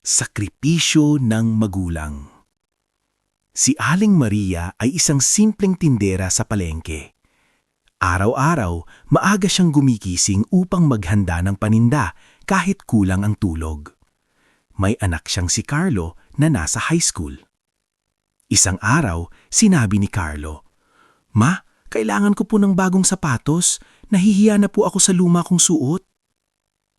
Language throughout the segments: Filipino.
Sakripisyo ng magulang. Si Aling Maria ay isang simpleng tindera sa palengke. Araw-araw, maaga siyang gumigising upang maghanda ng paninda kahit kulang ang tulog. May anak siyang si Carlo na nasa high school. Isang araw, sinabi ni Carlo, "Ma, kailangan ko po ng bagong sapatos. Nahihiya na po ako sa luma kong suot."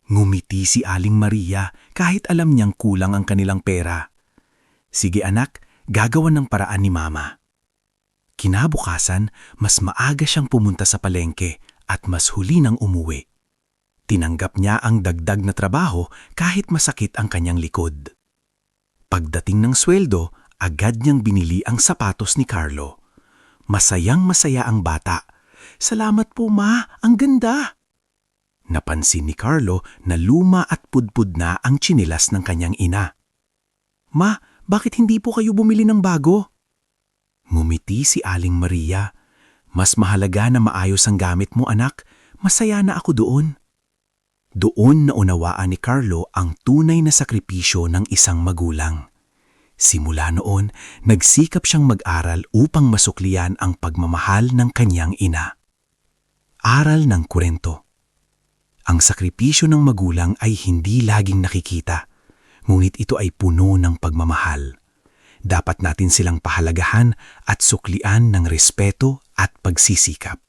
Ngumiti si Aling Maria kahit alam niyang kulang ang kanilang pera. "Sige anak, gagawan ng paraan ni Mama." Kinabukasan, mas maaga siyang pumunta sa palengke at mas huli nang umuwi. Tinanggap niya ang dagdag na trabaho kahit masakit ang kanyang likod. Pagdating ng sweldo, agad niyang binili ang sapatos ni Carlo. Masayang-masaya ang bata. "Salamat po Ma, ang ganda!" Napansin ni Carlo na luma at pudpud na ang tsinelas ng kanyang ina. "Ma, bakit hindi po kayo bumili ng bago?" Ngumiti si Aling Maria. "Mas mahalaga na maayos ang gamit mo anak, masaya na ako doon." Doon naunawaan ni Carlo ang tunay na sakripisyo ng isang magulang. Simula noon, nagsikap siyang mag-aral upang masuklian ang pagmamahal ng kanyang ina. Aral ng kwento. Ang sakripisyo ng magulang ay hindi laging nakikita, ngunit ito ay puno ng pagmamahal. Dapat natin silang pahalagahan at suklian ng respeto at pagsisikap.